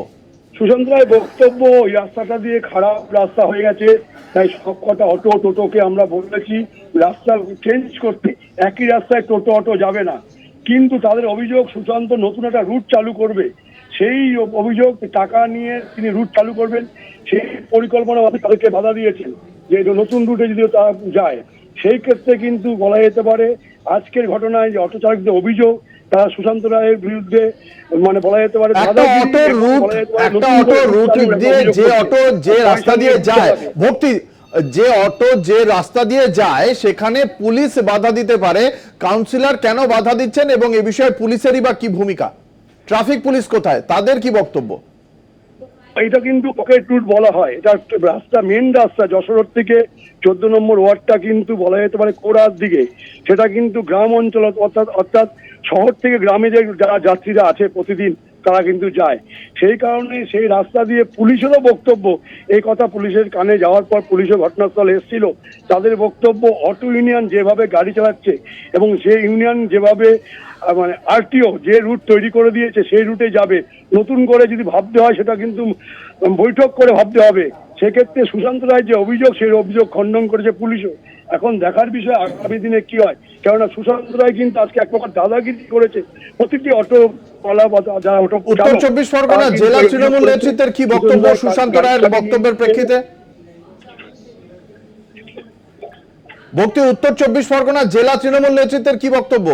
সুশান্ত রায়ের বক্তব্য, ওই রাস্তাটা দিয়ে খারাপ রাস্তা হয়ে গেছে, তাই সব কটা অটো টোটোকে আমরা বলেছি রাস্তা চেঞ্জ করতে, একই রাস্তায় টোটো অটো যাবে না। কিন্তু তাদের অভিযোগ সুশান্ত নতুন একটা রুট চালু করবে, সেই অভিযোগ টাকা নিয়ে তিনি রুট চালু করবেন, সেই পরিকল্পনা তাদেরকে বাধা দিয়েছেন যে নতুন রুটে যদি তারা যায়। সেই ক্ষেত্রে কিন্তু বলা যেতে পারে আজকের ঘটনায় যে অটো চালকদের অভিযোগ, তারা সুশান্ত রায়ের বিরুদ্ধে মানে বলা যেতে পারে একটা অটো রুট দিয়ে যে অটো যে রাস্তা দিয়ে যায়, ভক্তি, যে অটো যে রাস্তা দিয়ে যায় সেখানে পুলিশ বাধা দিতে পারে, কাউন্সিলর কেন বাধা দিচ্ছেন এবং এ বিষয়ে পুলিশেরই বা কি ভূমিকা? ট্রাফিক পুলিশ কোথায়, তাদের কি বক্তব্য? এটা কিন্তু পকেট রুট বলা হয়, এটা রাস্তা মেন রাস্তা যশোর থেকে 14 নম্বর ওয়ার্ডটা কিন্তু বলা যেতে পারে কোড়ার দিকে, সেটা কিন্তু গ্রাম অঞ্চল, অর্থাৎ শহর থেকে গ্রামে যে যারা যাত্রীরা আছে প্রতিদিন তারা কিন্তু যায়। সেই কারণে সেই রাস্তা দিয়ে পুলিশেরও বক্তব্য, এই কথা পুলিশের কানে যাওয়ার পর পুলিশও ঘটনাস্থলে এসেছিল। তাদের বক্তব্য অটো ইউনিয়ন যেভাবে গাড়ি চালাচ্ছে এবং সেই ইউনিয়ন যেভাবে মানে আরটিও যে রুট তৈরি করে দিয়েছে সেই রুটে যাবে, নতুন করে যদি ভাবতে হয় সেটা কিন্তু বৈঠক করে ভাবতে হবে। সেক্ষেত্রে সুশান্ত রায় যে অভিযোগ, সেই অভিযোগ খণ্ডন করেছে পুলিশও। এখন দেখার বিষয় আগামী দিনে কি হয়, কেননা সুশান্ত রায় কিন্তু আজকে এক প্রকার দাদাগিরি করেছে প্রতিটি অটো যারা অটো। উত্তর 24 পরগনা জেলা তৃণমূল নেতৃত্বের কি বক্তব্য সুশান্ত রায়ের বক্তব্যের প্রেক্ষিতে? ভক্তি, উত্তর 24 পরগনা জেলা তৃণমূল নেতৃত্বের কি বক্তব্য?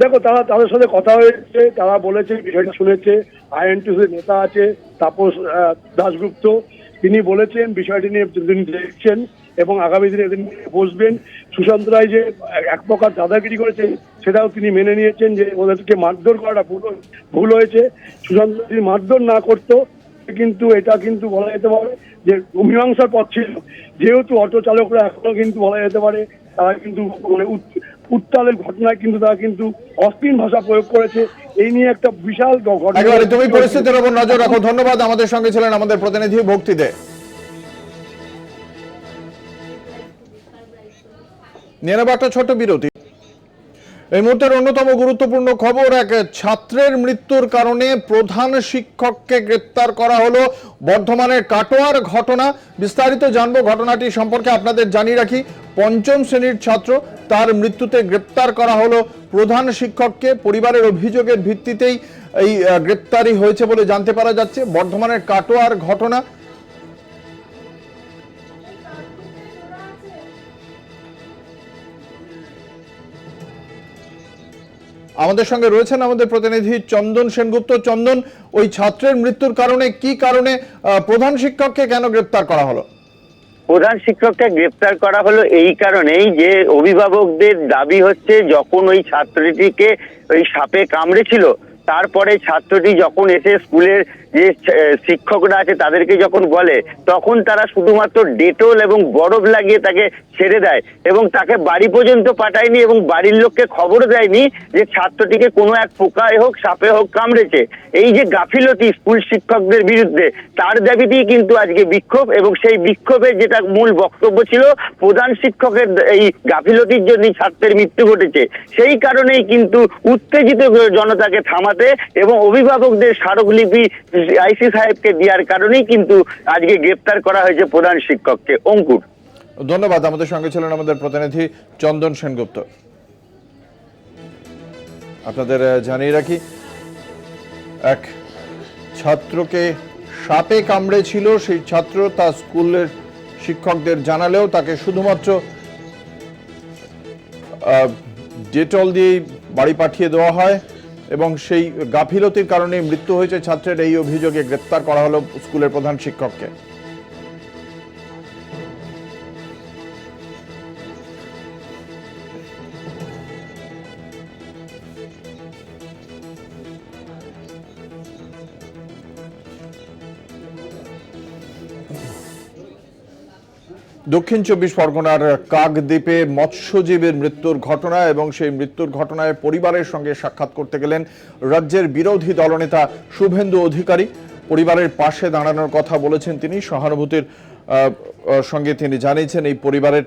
দেখো, তাদের সাথে কথা হয়েছে, তারা বলেছে বিষয়টা শুনেছে। আইএনটিসির নেতা আছে তাপস দাশগুপ্ত, তিনি বলেছেন বিষয়টি নিয়ে তিনি দেখছেন এবং আগামী দিনে এদের নিয়ে বসবেন। সুশান্ত রায় যে এক প্রকার দাদাগিরি করেছে সেটাও তিনি মেনে নিয়েছেন যে ওদেরকে মারধর করাটা ভুল হয়েছে। সুশান্ত যদি মারধর না করতো কিন্তু এটা কিন্তু বলা যেতে পারে যে মীমাংসার পথ ছিল। যেহেতু অটো চালকরা এখনো কিন্তু বলা যেতে পারে তারা কিন্তু মানে উত্তালের ঘটনায় কিন্তু তারা কিন্তু অস্থির ভাষা প্রয়োগ করেছে, এই নিয়ে একটা বিশাল ঘটনা। তুমি পরিস্থিতির উপর নজর রাখো। ধন্যবাদ। আমাদের সঙ্গে ছিলেন আমাদের প্রতিনিধি ভক্তি দে। নিয়ে নেব একটা ছোট বিরতি। এই মুহূর্তের অন্যতম গুরুত্বপূর্ণ খবর, এক ছাত্রের মৃত্যুর কারণে প্রধান শিক্ষককে গ্রেপ্তার করা হলো। বর্ধমানের কাটোয়ার ঘটনা, বিস্তারিত জানবো ঘটনাটি সম্পর্কে। আপনাদের জানিয়ে রাখি, পঞ্চম শ্রেণীর ছাত্র, তার মৃত্যুতে গ্রেপ্তার করা হলো প্রধান শিক্ষককে। পরিবারের অভিযোগের ভিত্তিতেই এই গ্রেপ্তারি হয়েছে বলে জানতে পারা যাচ্ছে। বর্ধমানের কাটোয়ার ঘটনা। আমাদের সঙ্গে রয়েছেন আমাদের প্রতিনিধি চন্দন সেনগুপ্ত। চন্দন, ওই ছাত্রের মৃত্যুর কারণে কি কারণে প্রধান শিক্ষককে কেন গ্রেপ্তার করা হলো? প্রধান শিক্ষককে গ্রেপ্তার করা হলো এই কারণেই যে অভিভাবকদের দাবি হচ্ছে যখন ওই ছাত্রটিকে ওই সাপে কামড়েছিল, তারপরে ছাত্রটি যখন এসে স্কুলের যে শিক্ষকরা আছে তাদেরকে যখন বলে, তখন তারা শুধুমাত্র ডেটল এবং বরফ লাগিয়ে তাকে ছেড়ে দেয় এবং তাকে বাড়ি পর্যন্ত পাঠায়নি এবং বাড়ির লোককে খবর দেয়নি যে ছাত্রটিকে কোনো এক পোকায় হোক সাপে হোক কামড়েছে। এই যে গাফিলতি স্কুল শিক্ষকদের বিরুদ্ধে, তার দাবিতেই কিন্তু আজকে বিক্ষোভ, এবং সেই বিক্ষোভের যেটা মূল বক্তব্য ছিল প্রধান শিক্ষকের এই গাফিলতির জন্যই ছাত্রের মৃত্যু ঘটেছে। সেই কারণেই কিন্তু উত্তেজিত জনতাকে থামাতে এবং অভিভাবকদের স্মারকলিপি আইসি সাহেবকে দেওয়ার কারণেই কিন্তু আজকে গ্রেপ্তার করা হয়েছে প্রধান শিক্ষককে। অঙ্কুর, ধন্যবাদ। আমাদের সঙ্গে ছিলেন আমাদের প্রতিনিধি চন্দন সেনগুপ্ত। আপনাদের জানিয়ে রাখি, এক ছাত্রকে সাপে কামড়েছিল, সেই ছাত্র তার স্কুলের শিক্ষকদের জানালেও তাকে শুধুমাত্র ডেটল দিয়ে বাড়ি পাঠিয়ে দেওয়া হয় এবং সেই গাফিলতির কারণে মৃত্যু হয়েছে ছাত্রের। এই অভিযোগে গ্রেপ্তার করা হলো স্কুলের প্রধান শিক্ষককে। দক্ষিণ চব্বিশ পরগনার কাকদ্বীপে মৎস্যজীবীর মৃত্যুর ঘটনা, এবং সেই মৃত্যুর ঘটনায় পরিবারের সঙ্গে সাক্ষাৎ করতে গেলেন রাজ্যের বিরোধী দলনেতা শুভেন্দু অধিকারী। পরিবারের পাশে দাঁড়ানোর কথা বলেছেন তিনি। সহানুভূতির সঙ্গে তিনি জানিয়েছেন এই পরিবারের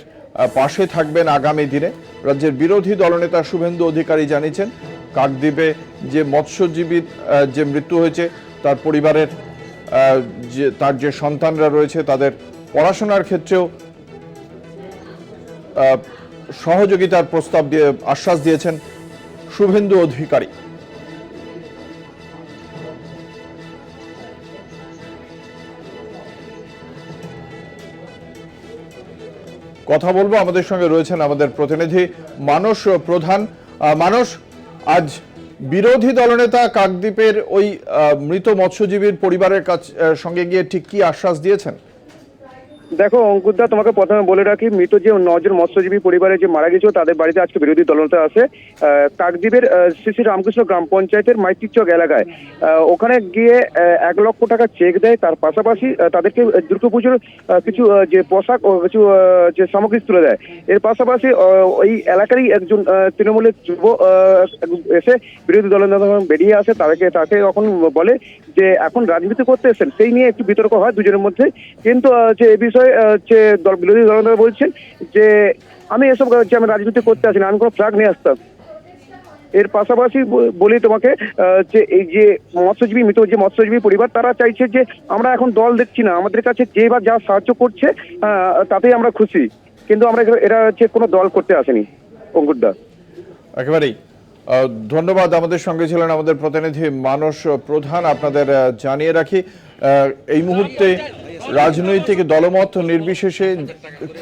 পাশে থাকবেন আগামী দিনে। রাজ্যের বিরোধী দলনেতা শুভেন্দু অধিকারী জানিয়েছেন কাকদ্বীপে যে মৎস্যজীবীর যে মৃত্যু হয়েছে তার পরিবারের তার যে সন্তানরা রয়েছে তাদের পড়াশোনার ক্ষেত্রেও সহযোগিতার প্রস্তাব দিয়ে আশ্বাস দিয়েছেন শুভেন্দু অধিকারী। কথা বলবো, আমাদের সঙ্গে রয়েছেন আমাদের প্রতিনিধি মানস প্রধান। মানস, আজ বিরোধী দলনেতা কাকদ্বীপের ওই মৃত মৎস্যজীবীর পরিবারের সঙ্গে গিয়ে ঠিক কি আশ্বাস দিয়েছেন? দেখো অঙ্কুরদা, তোমাকে প্রথমে বলে রাখি, মৃত যে 9 জন মৎস্যজীবী পরিবারে যে মারা গেছিল তাদের বাড়িতে আজকে বিরোধী দলনেতা আছে কাকদ্বীপের শ্রী শ্রী রামকৃষ্ণ গ্রাম পঞ্চায়েতের মাইতিচক এলাকায়। ওখানে গিয়ে 1 লক্ষ টাকা চেক দেয়। তার পাশাপাশি তাদেরকে দুর্গাপুজোর কিছু যে পোশাক ও কিছু যে সামগ্রী তুলে দেয়। এর পাশাপাশি ওই এলাকারই একজন তৃণমূলের যুব এসে বিরোধী দলনেতা বেরিয়ে আসে, তাকে এখন বলে যে এখন রাজনীতি করতে এসেছেন, সেই নিয়ে একটু বিতর্ক হয় দুজনের মধ্যে। কিন্তু যে এই বিষয়ে যে বিরোধী দলনেতা বলছেন যে আমি এসব আমি রাজনীতি করতে আসি না, আমি কোনো ফ্ল্যাগ নিয়ে আসতাম। এর পাশাপাশি বলি তোমাকে যে এই যে মৎস্যজীবী মৃত যে মৎস্যজীবী পরিবার তারা চাইছে যে আমরা এখন দল দেখছি না, আমাদের কাছে যে বা যা সাহায্য করছে তাতেই আমরা খুশি, কিন্তু আমরা এরা হচ্ছে কোনো দল করতে আসেনি। অঙ্কুরদা, একেবারেই ধন্যবাদ। আমাদের সঙ্গে ছিলেন আমাদের প্রতিনিধি মানস প্রধান। আপনাদের জানিয়ে রাখি, এই মুহূর্তে রাজনৈতিক দলমত নির্বিশেষে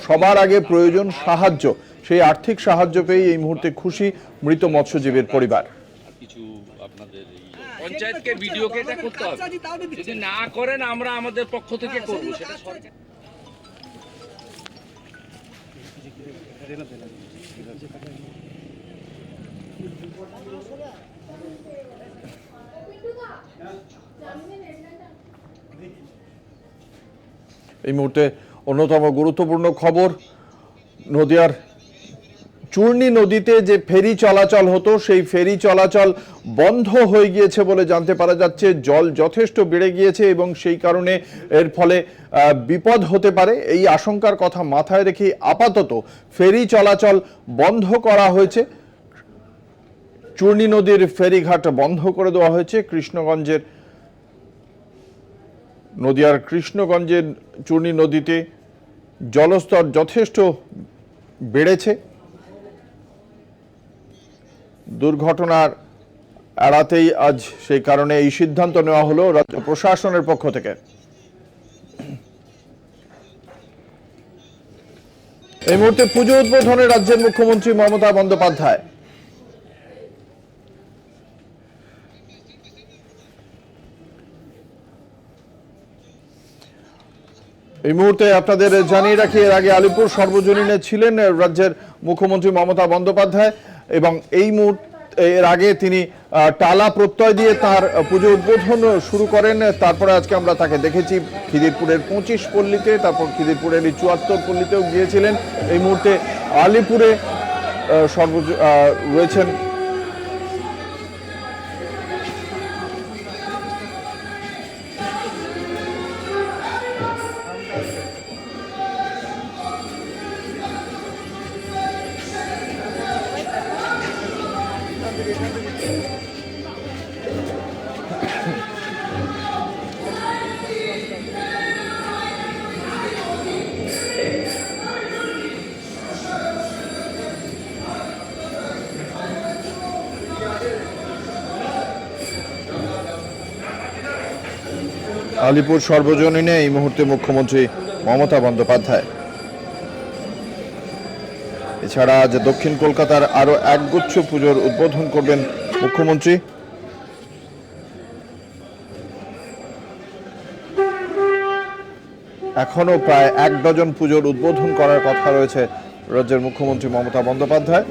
সবার আগে প্রয়োজন সাহায্য। সেই আর্থিক সাহায্য পেয়ে এই মুহূর্তে খুশি মৃত মৎস্যজীবীর পরিবার। পঞ্চায়েতকে ভিডিওকে এটা করতে হবে, যদি না করেন আমরা আমাদের পক্ষ থেকে করব সেটা সরকার। এই মুহূর্তে অন্যতম গুরুত্বপূর্ণ খবর, নদিয়ার চূর্ণী নদীতে যে ফেরি চলাচল হতো সেই ফেরি চলাচল বন্ধ হয়ে গিয়েছে বলে জানতে পারা যাচ্ছে। জল যথেষ্ট বেড়ে গিয়েছে এবং সেই কারণে এর ফলে বিপদ হতে পারে, এই আশঙ্কার কথা মাথায় রেখে আপাতত ফেরি চলাচল বন্ধ করা হয়েছে। চূর্ণী নদীর ফেরিঘাট বন্ধ করে দেওয়া হয়েছে। নদিয়ার কৃষ্ণগঞ্জের চূর্ণী নদীতে জলস্তর যথেষ্ট বেড়েছে। দুর্ঘটনার এড়াতেই আজ সেই কারণে এই সিদ্ধান্ত নেওয়া হলো রাজ্য প্রশাসনের পক্ষ থেকে। এই মুহূর্তে পুজো উদ্বোধনে রাজ্যের মুখ্যমন্ত্রী মমতা বন্দ্যোপাধ্যায়। এই মুহূর্তে আপনাদের জানিয়ে রাখি, এর আগে আলিপুর সর্বজনীনে ছিলেন রাজ্যের মুখ্যমন্ত্রী মমতা বন্দ্যোপাধ্যায় এবং এর আগে তিনি টালা প্রত্যয় দিয়ে তার পুজো উদ্বোধন শুরু করেন। তারপরে আজকে আমরা তাকে দেখেছি খিদিরপুরের 25 পল্লীতে, তারপর খিদিরপুরের 74 পল্লীতেও গিয়েছিলেন। এই মুহূর্তে আলিপুরে রয়েছেন আলিপুর সর্বজনীনে এই মুহূর্তে মুখ্যমন্ত্রী মমতা বন্দ্যোপাধ্যায়। এছাড়া আজ দক্ষিণ কলকাতার আরো একগুচ্ছ পুজোর উদ্বোধন করবেন মুখ্যমন্ত্রী। এখনো প্রায় 1 ডজন পুজোর উদ্বোধন করার কথা রয়েছে রাজ্যের মুখ্যমন্ত্রী মমতা বন্দ্যোপাধ্যায়।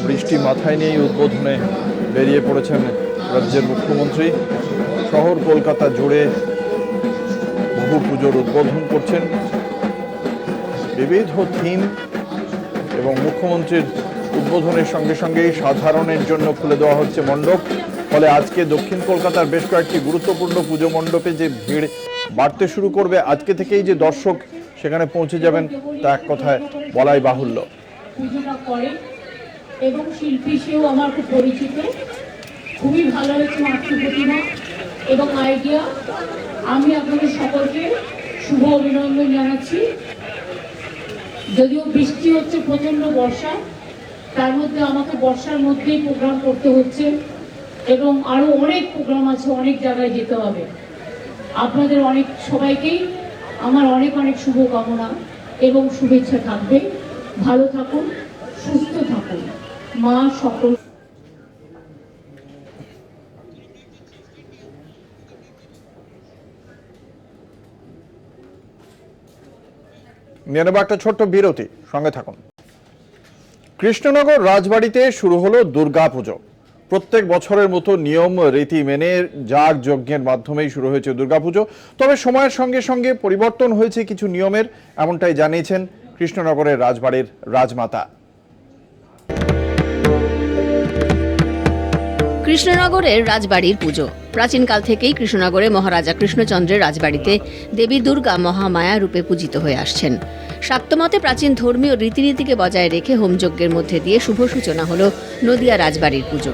বৃষ্টি মাথায় নিয়েই উদ্বোধনে বেরিয়ে পড়েছেন রাজ্যের মুখ্যমন্ত্রী। শহর কলকাতা জুড়ে বহু পুজোর উদ্বোধন করছেন, বিবিধ থিম এবং মুখ্যমন্ত্রীর উদ্বোধনের সঙ্গে সঙ্গেই সাধারণের জন্য খুলে দেওয়া হচ্ছে মণ্ডপ। ফলে আজকে দক্ষিণ কলকাতার বেশ কয়েকটি গুরুত্বপূর্ণ পুজো মণ্ডপে যে ভিড় বাড়তে শুরু করবে, আজকে থেকেই যে দর্শক সেখানে পৌঁছে যাবেন তা এক কথায় বলাই বাহুল্য। পুজোটা করে এবং শিল্পী সেও আমার খুব পরিচিত, খুবই ভালো হয়েছে মাতৃপ্রতিমা এবং আইডিয়া। আমি আপনাদের সকলকে শুভ অভিনন্দন জানাচ্ছি। যদিও বৃষ্টি হচ্ছে, প্রচন্ড বর্ষা, তার মধ্যে আমাকে বর্ষার মধ্যেই প্রোগ্রাম করতে হচ্ছে এবং আরো অনেক প্রোগ্রাম আছে, অনেক জায়গায় যেতে হবে। আপনাদের অনেক সবাইকেই আমার অনেক অনেক শুভকামনা এবং শুভেচ্ছা থাকবে। ভালো থাকুন, সুস্থ থাকুন, মা সকল। নিয়ে নেব একটা ছোট্ট বিরতি, সঙ্গে থাকুন। কৃষ্ণনগর রাজবাড়িতে শুরু হলো দুর্গাপুজো। প্রত্যেক বছরের মতো নিয়ম রীতি মেনে যাগ যজ্ঞের মাধ্যমেই শুরু হয়েছে দুর্গাপুজো। তবে সময়ের সঙ্গে সঙ্গে পরিবর্তন হয়েছে কিছু নিয়মের, এমনটাই জানিয়েছেন কৃষ্ণনগরের রাজবাড়ির রাজমাতা। কৃষ্ণনগরের রাজবাড়ির পুজো। প্রাচীনকাল থেকেই কৃষ্ণনগরে মহারাজা কৃষ্ণচন্দ্রের রাজবাড়িতে দেবী দুর্গা মহামায়া রূপে পূজিত হয়ে আসছেন। শাক্তমতে প্রাচীন ধর্মীয় রীতিনীতিকে বজায় রেখে হোমযজ্ঞের মধ্যে দিয়ে শুভ সূচনা হল নদিয়া রাজবাড়ির পুজো।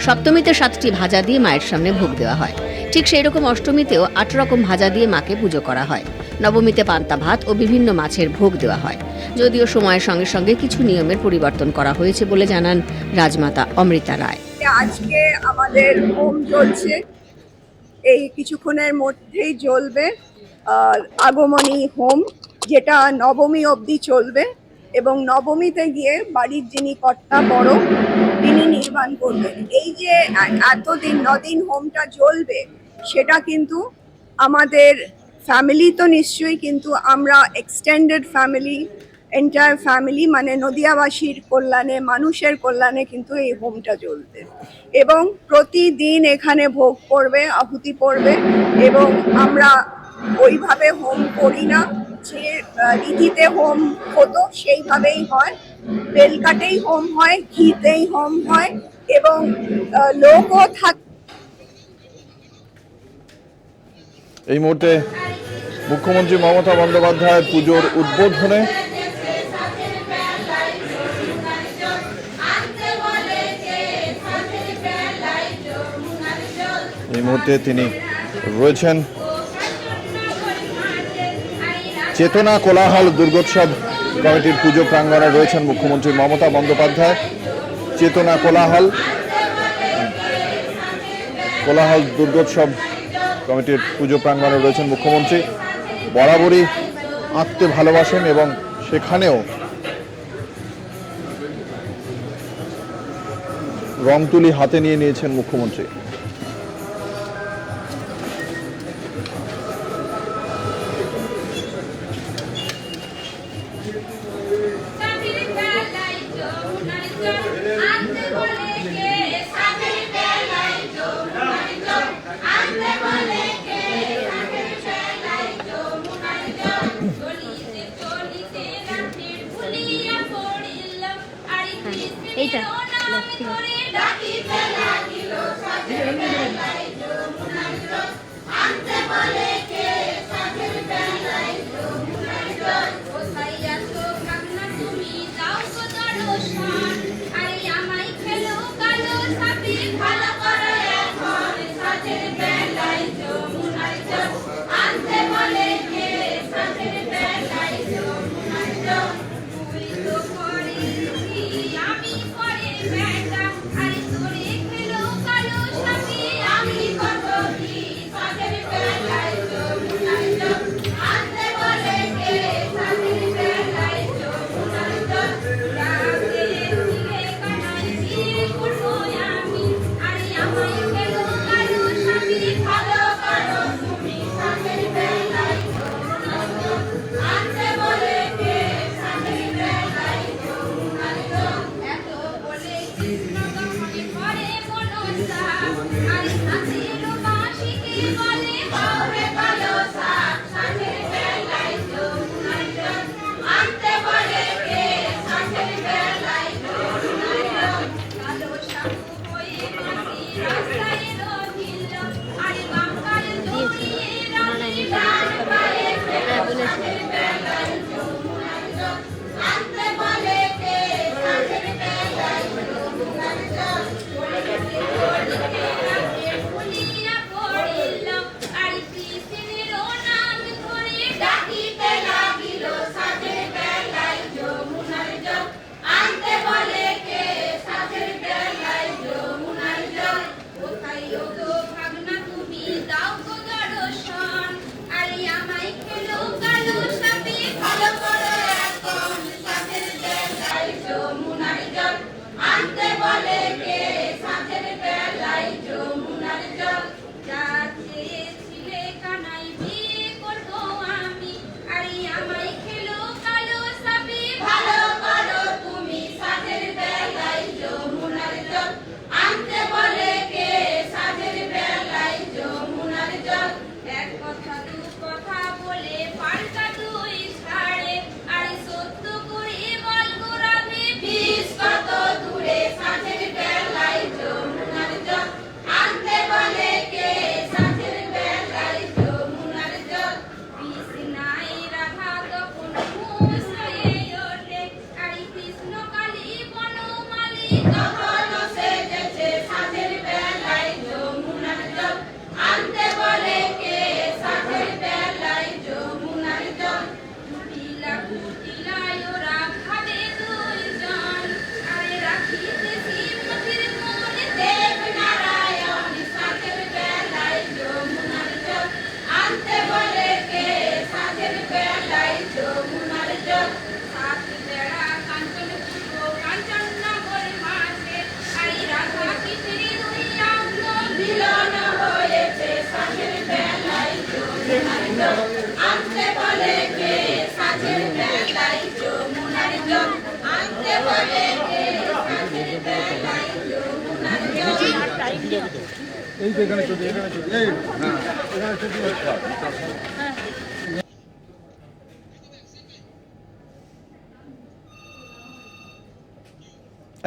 সপ্তমীতে 7টি ভাজা দিয়ে মায়ের সামনে ভোগ দেওয়া হয়। ঠিক সেই রকম অষ্টমীতেও 8 রকম ভাজা দিয়ে মাকে পুজো করা হয়। নবমীতে পান্তা ভাত ও বিভিন্ন মাছের ভোগ দেওয়া হয়। যদিও সময়ের সঙ্গে সঙ্গে কিছু নিয়মের পরিবর্তন করা হয়েছে বলে জানান রাজমাতা অমৃতা রায়। আজকে আমাদের হোম চলছে, এই কিছুক্ষণের মধ্যেই জ্বলবে আগমনী হোম, যেটা নবমী অবধি চলবে এবং নবমীতে গিয়ে বাড়ির যিনি কর্তা বড় তিনি নির্মাণ করবেন। এই যে এতদিন 9 দিন হোমটা জ্বলবে সেটা কিন্তু আমাদের ফ্যামিলি তো নিশ্চয়ই, কিন্তু আমরা এক্সটেন্ডেড ফ্যামিলি, এন্টায়ার ফ্যামিলি মানে নদিয়াবাসীর কল্যাণে, মানুষের কল্যাণে কিন্তু এই হোমটা চলবে এবং প্রতিদিন এখানে ভোগ পড়বে, আহুতি পড়বে এবং আমরা ওইভাবে হোম করি না, যে রীতিতে হোম হতো সেইভাবেই হয়। বেলকাটেই হোম হয়, ঘিতেই হোম হয় এবং লোকও থাকে। এই মুহূর্তে মুখ্যমন্ত্রী মমতা বন্দ্যোপাধ্যায় পুজোর উদ্বোধনে এই মুহূর্তে তিনি রয়েছেন চেতনা কোলাহল দুর্গোৎসব কমিটির পুজো প্রাঙ্গণে রয়েছেন মুখ্যমন্ত্রী মমতা বন্দ্যোপাধ্যায়। চেতনা কোলাহল দুর্গোৎসব কমিটির পুজো প্রাঙ্গণে রয়েছেন মুখ্যমন্ত্রী। বরাবরই আঁকতে ভালোবাসেন এবং সেখানেও রং তুলি হাতে নিয়ে নিয়েছেন মুখ্যমন্ত্রী। এইটা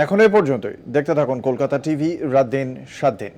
এখন এই পর্যন্তই। দেখতে থাকুন কলকাতা টিভি, রাত দিন 7 দিন।